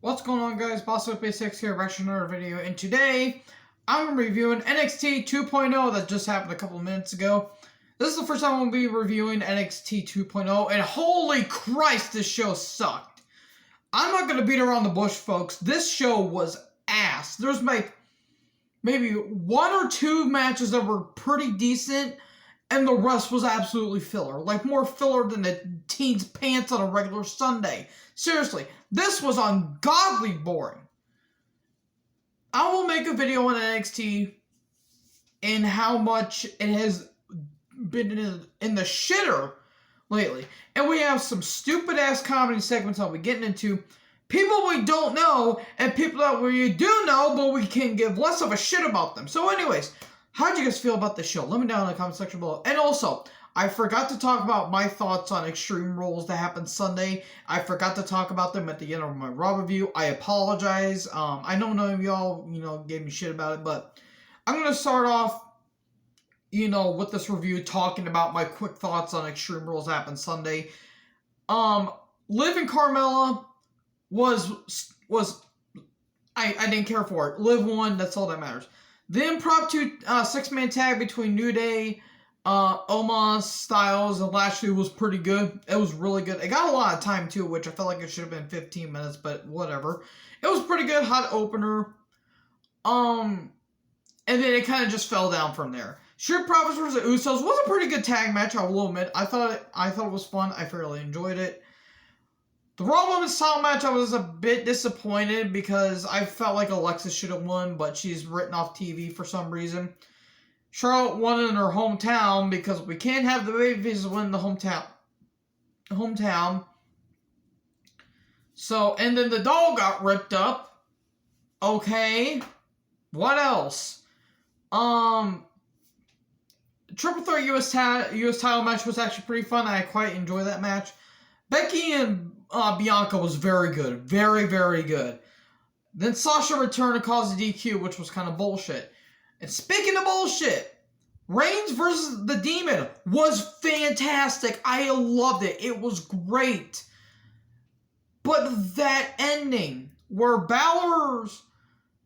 What's going on, guys? Boss6 here, back to another video, and today I'm reviewing NXT 2.0 that just happened a couple of minutes ago. This is the first time we'll be reviewing NXT 2.0, and holy Christ, this show sucked. I'm not going to beat around the bush, folks. This show was ass. There's maybe one or two matches that were pretty decent, and the rest was absolutely filler. Like, more filler than the teen's pants on a regular Sunday. Seriously, this was ungodly boring. I will make a video on NXT and how much it has been in the shitter lately. And we have some stupid-ass comedy segments I'll be getting into. People we don't know, and people that we do know, but we can give less of a shit about them. So anyways, how'd you guys feel about this show? Let me know in the comment section below. And also, I forgot to talk about my thoughts on Extreme Rules that happened Sunday. I forgot to talk about them at the end of my Raw review. I apologize. I know none of y'all, gave me shit about it, but I'm going to start off, with this review talking about my quick thoughts on Extreme Rules that happened Sunday. Liv and Carmella I didn't care for it. Liv won, that's all that matters. The impromptu six-man tag between New Day, Omos, Styles, and Lashley was pretty good. It was really good. It got a lot of time, too, which I felt like it should have been 15 minutes, but whatever. It was pretty good, hot opener. And then it kind of just fell down from there. Street Profits vs. the Usos was a pretty good tag match, I will admit. I thought it was fun. I fairly enjoyed it. The Raw Women's title match, I was a bit disappointed because I felt like Alexa should have won, but she's written off TV for some reason. Charlotte won in her hometown because we can't have the babyfaces win the hometown. So, and then the doll got ripped up. Okay. What else? Triple Threat US title match was actually pretty fun. I quite enjoyed that match. Becky and Bianca was very good. Very, very good. Then Sasha returned to cause a DQ, which was kind of bullshit. And speaking of bullshit, Reigns versus the Demon was fantastic. I loved it. It was great. But that ending, where Balor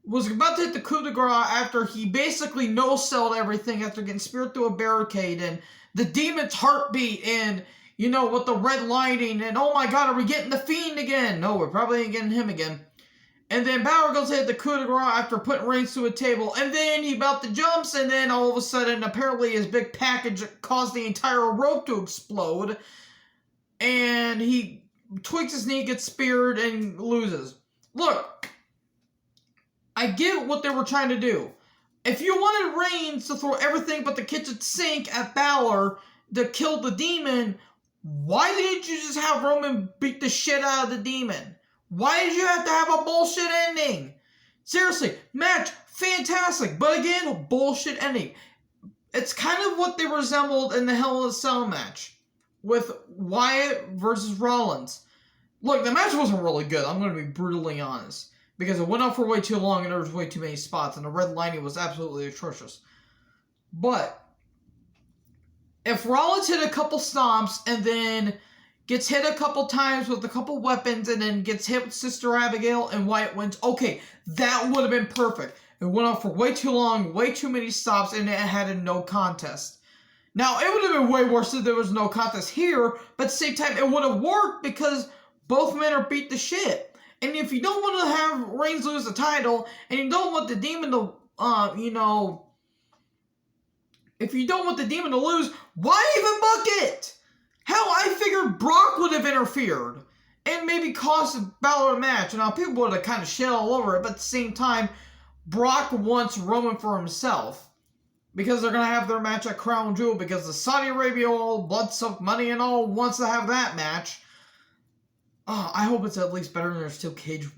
was about to hit the coup de grace after he basically no-selled everything after getting speared through a barricade, and the Demon's heartbeat, and, with the red lighting, and oh my god, are we getting the Fiend again? No, we're probably ain't getting him again. And then Balor goes to hit the coup de grace after putting Reigns to a table. And then he about to jumps. And then all of a sudden, apparently his big package caused the entire rope to explode. And he tweaks his knee, gets speared, and loses. Look, I get what they were trying to do. If you wanted Reigns to throw everything but the kitchen sink at Balor to kill the Demon, why didn't you just have Roman beat the shit out of the Demon? Why did you have to have a bullshit ending? Seriously, match, fantastic. But again, bullshit ending. It's kind of what they resembled in the Hell in a Cell match with Wyatt versus Rollins. Look, the match wasn't really good. I'm going to be brutally honest. Because it went on for way too long and there was way too many spots. And the red lining was absolutely atrocious. But if Rollins hit a couple stomps and then gets hit a couple times with a couple weapons, and then gets hit with Sister Abigail, and Wyatt wins. Okay, that would have been perfect. It went on for way too long, way too many stops, and it had a no contest. Now, it would have been way worse if there was no contest here, but at the same time, it would have worked because both men are beat the shit. And if you don't want to have Reigns lose the title, and you don't want the Demon to, if you don't want the Demon to lose, why even book it? Hell, I figured Brock would have interfered and maybe cost Balor a match. Now, people would have kind of shit all over it, but at the same time, Brock wants Roman for himself because they're going to have their match at Crown Jewel because the Saudi Arabia, all blood-soaked money and all, wants to have that match. I hope it's at least better than their steel cage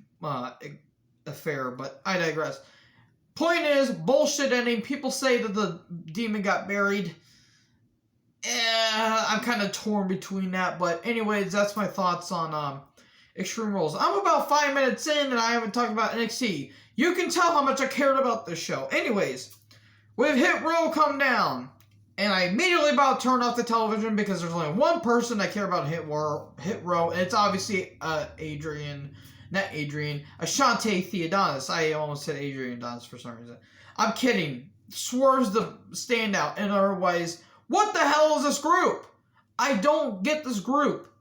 affair, but I digress. Point is, bullshit ending. People say that the Demon got buried. I'm kind of torn between that, but anyways, that's my thoughts on Extreme Rules. I'm about 5 minutes in, and I haven't talked about NXT. You can tell how much I cared about this show. Anyways, we've Hit Row come down, and I immediately about turned off the television because there's only one person I care about Hit Row, and it's obviously Adrian not Adrian, Ashante Theodonis. I almost said Adrian Adonis for some reason. I'm kidding. Swerve's the standout. And otherwise, what the hell is this group? I don't get this group.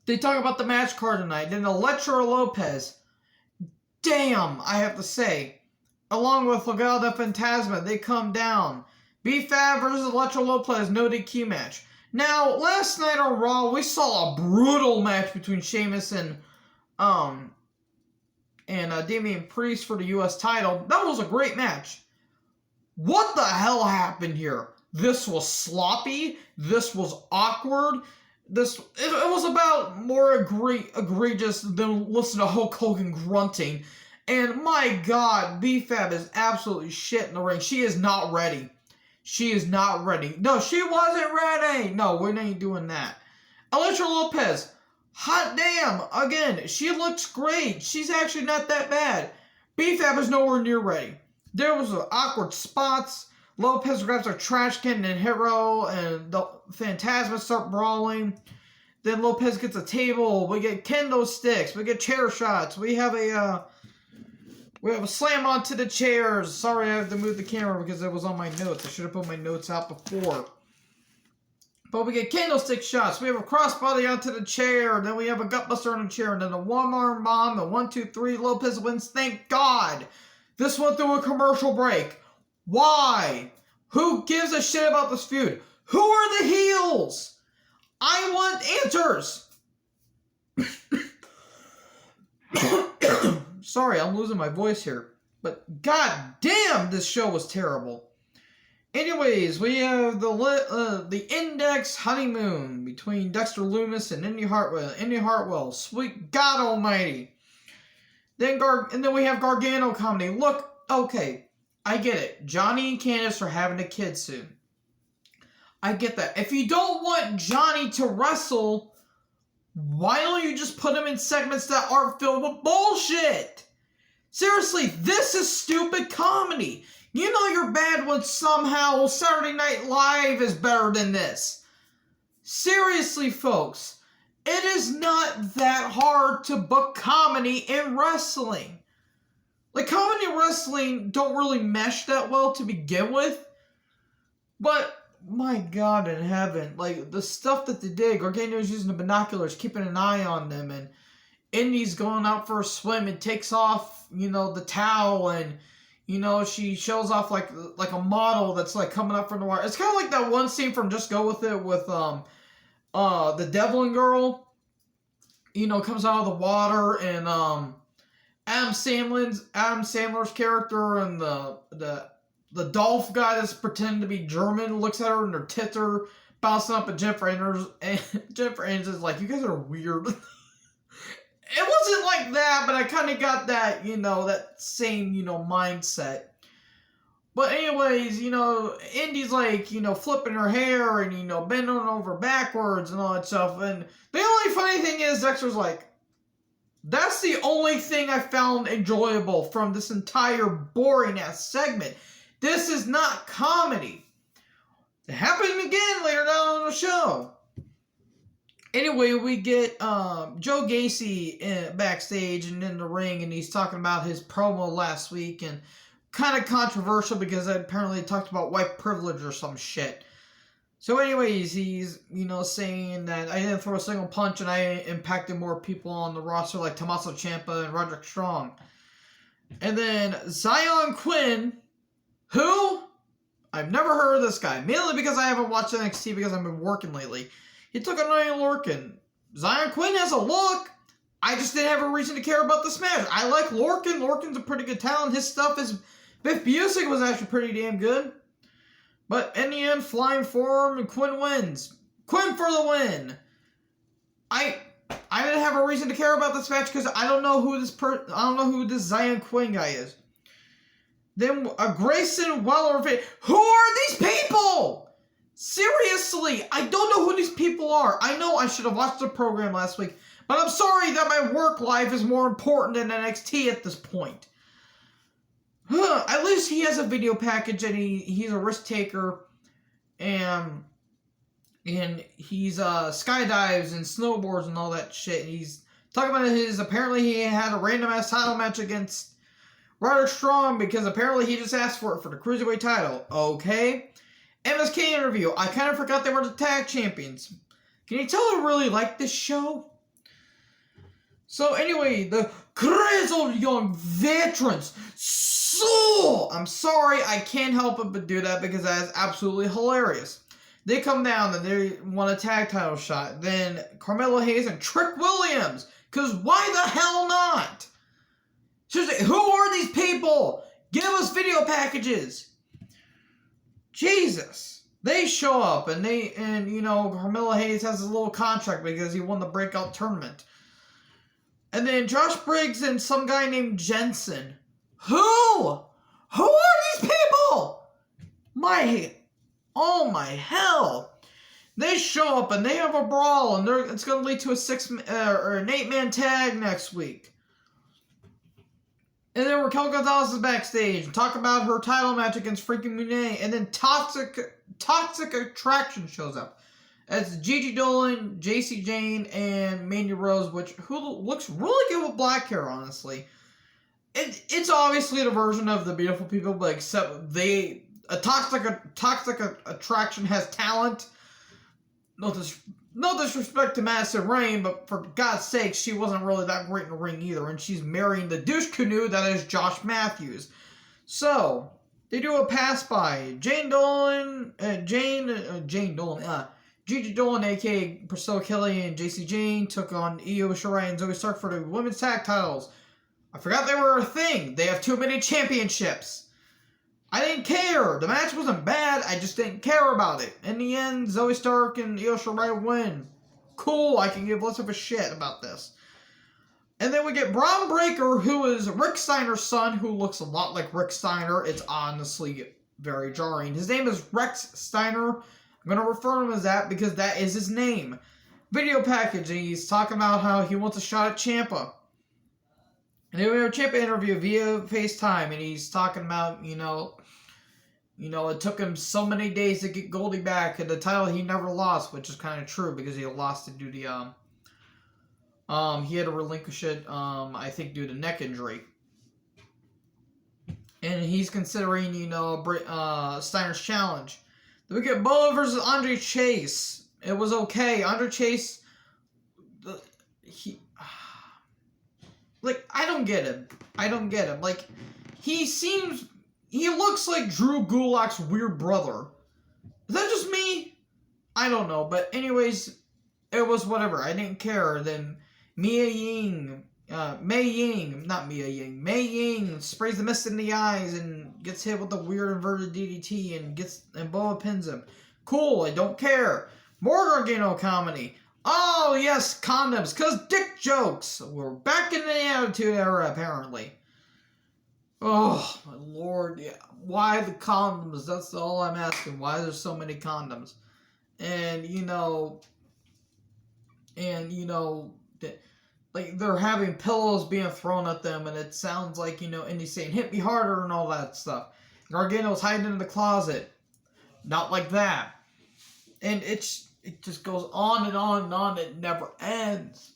They talk about the match card tonight. Then Electra Lopez. Damn, I have to say. Along with Legado del Fantasma, they come down. B-Fab versus Electra Lopez, no DQ match. Now, last night on Raw, we saw a brutal match between Sheamus and Damian Priest for the U.S. title. That was a great match. What the hell happened here? This was sloppy. This was awkward. It was about more egregious than listen to Hulk Hogan grunting. And my God, B-Fab is absolutely shit in the ring. She is not ready. She is not ready. No, she wasn't ready. No, we ain't doing that. Electra Lopez, hot damn. Again, she looks great. She's actually not that bad. B-Fab is nowhere near ready. There was awkward spots. Lopez grabs her trash can and Hero and the Phantasma start brawling. Then Lopez gets a table. We get kendo sticks. We get chair shots. We have a slam onto the chairs. Sorry, I have to move the camera because it was on my notes. I should have put my notes out before. But we get candlestick shots. We have a crossbody onto the chair. Then we have a gutbuster on the chair. And then a one-arm bomb. A 1, 2, 3. Lopez wins. Thank God. This went through a commercial break. Why? Who gives a shit about this feud? Who are the heels? I want answers. Sorry, I'm losing my voice here. But god damn, this show was terrible. Anyways, we have the Index honeymoon between Dexter Lumis and Indy Hartwell. Indy Hartwell, sweet God Almighty. And then we have Gargano comedy. Look, okay, I get it. Johnny and Candice are having a kid soon. I get that. If you don't want Johnny to wrestle, why don't you just put him in segments that aren't filled with bullshit? Seriously, this is stupid comedy. You know you're bad when somehow Saturday Night Live is better than this. Seriously, folks. It is not that hard to book comedy in wrestling. Like, comedy and wrestling don't really mesh that well to begin with. But, my God in heaven. Like, the stuff that they did, Gargano's using the binoculars, keeping an eye on them, and Indy's going out for a swim and takes off, the towel, and, she shows off like a model that's, like, coming up from the water. It's kind of like that one scene from Just Go With It with, the Devlin girl, comes out of the water, and Adam Sandler's character and the Dolph guy that's pretending to be German looks at her and her tits are bouncing up at Jennifer Aniston, and Jennifer Aniston's like, you guys are weird. It wasn't like that, but I kind of got that, that same, mindset. But anyways, Indy's like, flipping her hair and, bending over backwards and all that stuff. And the only funny thing is, Dexter's like, that's the only thing I found enjoyable from this entire boring-ass segment. This is not comedy. It happened again later down on the show. Anyway, we get Joe Gacy backstage and in the ring, and he's talking about his promo last week, and kind of controversial because I apparently talked about white privilege or some shit. So anyways, he's, saying that I didn't throw a single punch and I impacted more people on the roster like Tommaso Ciampa and Roderick Strong. And then Zion Quinn, who? I've never heard of this guy. Mainly because I haven't watched NXT because I've been working lately. He took on Ryan Lorcan. Zion Quinn has a look. I just didn't have a reason to care about this match. I like Lorcan. Lorcan's a pretty good talent. His stuff is... Biff Busick was actually pretty damn good. But in the end, flying forearm and Quinn wins. Quinn for the win. I didn't have a reason to care about this match because I don't know who this Zion Quinn guy is. Then Grayson Weller. Who are these people? Seriously, I don't know who these people are. I know I should have watched the program last week, but I'm sorry that my work life is more important than NXT at this point. At least he has a video package and he's a risk taker, and he's skydives and snowboards and all that shit. And he's Talking about apparently he had a random ass title match against Roderick Strong because apparently he just asked for it for the Cruiserweight title. Okay. MSK interview. I kind of forgot they were the tag champions. Can you tell I really like this show? So anyway, the grizzled young veterans. So I'm sorry, I can't help it but do that because that is absolutely hilarious. They come down and they want a tag title shot. Then Carmelo Hayes and Trick Williams. Because why the hell not? Seriously, who are these people? Give us video packages. Jesus. They show up and Carmelo Hayes has a little contract because he won the breakout tournament. And then Josh Briggs and some guy named Jensen. Who? Who are these people? Oh my hell. They show up and they have a brawl and it's going to lead to an 8-man tag next week. And then Raquel Gonzalez is backstage and talk about her title match against Frankie Monet. And then Toxic Attraction shows up. It's Gigi Dolan, JC Jane, and Mandy Rose, who looks really good with black hair, honestly. It's obviously the version of the Beautiful People, but except a Toxic Attraction has talent. No disrespect to Madison Rayne, but for God's sake, she wasn't really that great in the ring either, and she's marrying the douche canoe that is Josh Matthews. So they do a pass by. Gigi Dolan, aka Priscilla Kelly, and JC Jane took on Io Shirai and Zoe Stark for the women's tag titles. I forgot they were a thing. They have too many championships. I didn't care. The match wasn't bad. I just didn't care about it. In the end, Zoe Stark and Io Shirai win. Cool. I can give less of a shit about this. And then we get Braun Breaker, who is Rick Steiner's son, who looks a lot like Rick Steiner. It's honestly very jarring. His name is Rex Steiner. I'm going to refer to him as that because that is his name. Video package. And he's talking about how he wants a shot at Ciampa. And then we have a Ciampa interview via FaceTime. And he's talking about, it took him so many days to get Goldie back, and the title he never lost, which is kind of true because he lost it due to he had to relinquish it, I think due to neck injury. And he's considering, Steiner's challenge. Then we get Boa versus Andre Chase. It was okay. Andre Chase, I don't get him. He looks like Drew Gulak's weird brother. Is that just me? I don't know. But anyways, it was whatever. I didn't care. Then Mei Ying sprays the mist in the eyes and gets hit with the weird inverted DDT and Boa pins him. Cool. I don't care. More Gargano comedy. Oh yes, condoms. Cause dick jokes. We're back in the Attitude Era apparently. Oh, my lord, yeah. Why the condoms? That's all I'm asking. Why there's so many condoms? And, they're having pillows being thrown at them, and it sounds like, Indy saying, hit me harder and all that stuff. Gargano's hiding in the closet. Not like that. And it just goes on and on and on. It never ends.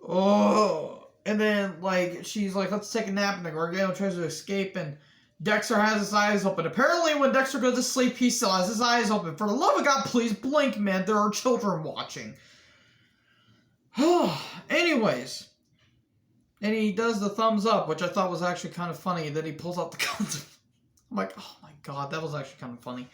Oh. And then, she's like, let's take a nap, and then Gargano tries to escape, and Dexter has his eyes open. Apparently, when Dexter goes to sleep, he still has his eyes open. For the love of God, please blink, man. There are children watching. Anyways. And he does the thumbs up, which I thought was actually kind of funny, that he pulls out the guns. I'm like, oh my god, that was actually kind of funny.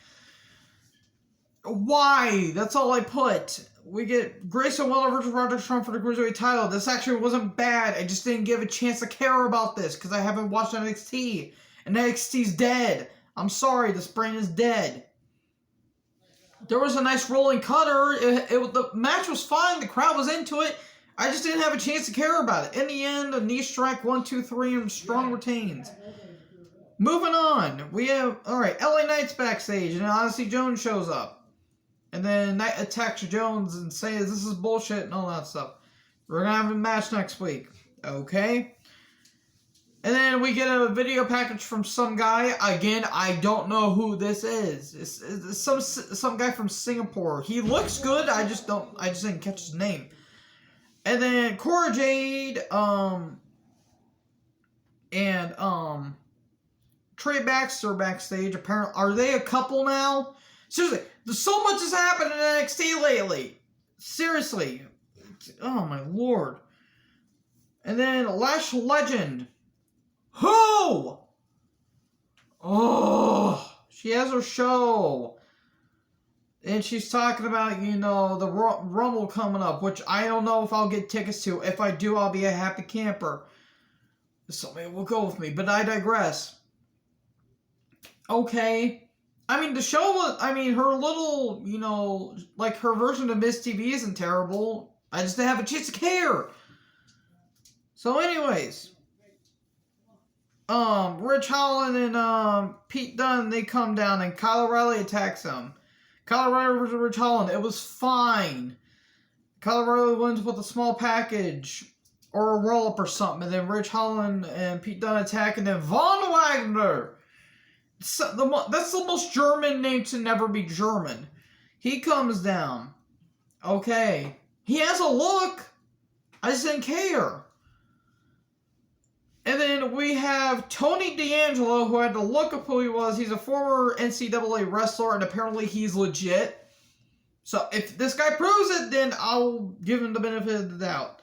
Why? That's all I put. We get Grayson Waller versus Roderick Strong for the Cruiserweight title. This actually wasn't bad. I just didn't give a chance to care about this because I haven't watched NXT. And NXT's dead. I'm sorry, this brain is dead. There was a nice rolling cutter. The match was fine. The crowd was into it. I just didn't have a chance to care about it. In the end, a knee strike, 1, 2, 3, and Strong retains. Moving on. We have, alright, LA Knight's backstage, and Odyssey Jones shows up. And then Knight attacks Jones and says this is bullshit and all that stuff. We're going to have a match next week. Okay. And then we get a video package from some guy. Again, I don't know who this is. It's some guy from Singapore. He looks good. I just didn't catch his name. And then Cora Jade, and Trey Baxter backstage. Apparently, are they a couple now? Seriously, there's so much has happened in NXT lately. Seriously, oh my lord. And then Lash Legend. Who? Oh, she has her show. And she's talking about, you know, the Rumble coming up, which I don't know if I'll get tickets to. If I do, I'll be a happy camper. Somebody will go with me, but I digress. Okay. I mean, the show was, I mean, her little, you know, like her version of Miss TV isn't terrible. I just didn't have a chance to care. So anyways. Rich Holland and Pete Dunne, they come down and Kyle O'Reilly attacks them. Kyle O'Reilly versus Rich Holland, it was fine. Kyle O'Reilly wins with a small package or a roll-up or something, and then Rich Holland and Pete Dunne attack, and then Von Wagner. That's the most German name to never be German. He comes down. Okay. He has a look. I just didn't care. And then we have Tony D'Angelo, who had to look up who he was. He's a former NCAA wrestler, and apparently he's legit. So if this guy proves it, then I'll give him the benefit of the doubt.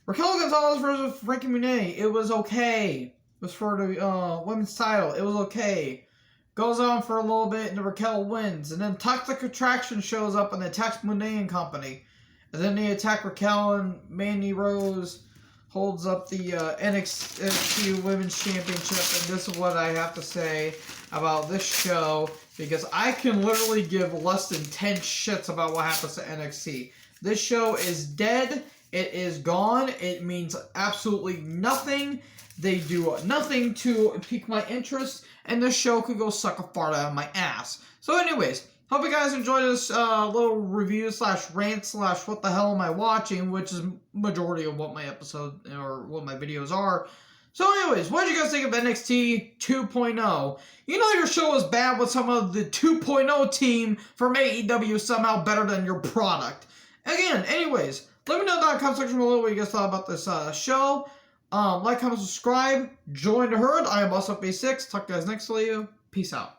Raquel Gonzalez versus Frankie Muniz. It was okay. It was for the women's title. It was okay. Goes on for a little bit, and Raquel wins. And then Toxic Attraction shows up and attacks Muniz and company. And then they attack Raquel, and Mandy Rose holds up the NXT Women's Championship. And this is what I have to say about this show, because I can literally give less than 10 shits about what happens to NXT. This show is dead. It is gone. It means absolutely nothing. They do nothing to pique my interest, and this show could go suck a fart out of my ass. So anyways, hope you guys enjoyed this little review slash rant slash what the hell am I watching, which is majority of what my episode or what my videos are. So anyways, what did you guys think of NXT 2.0? You know your show is bad with some of the 2.0 team from AEW somehow better than your product. Again, anyways, let me know in the comment section below what you guys thought about this show. Like, comment, subscribe, join the herd. I am BossUp86. Talk to you guys next video. Peace out.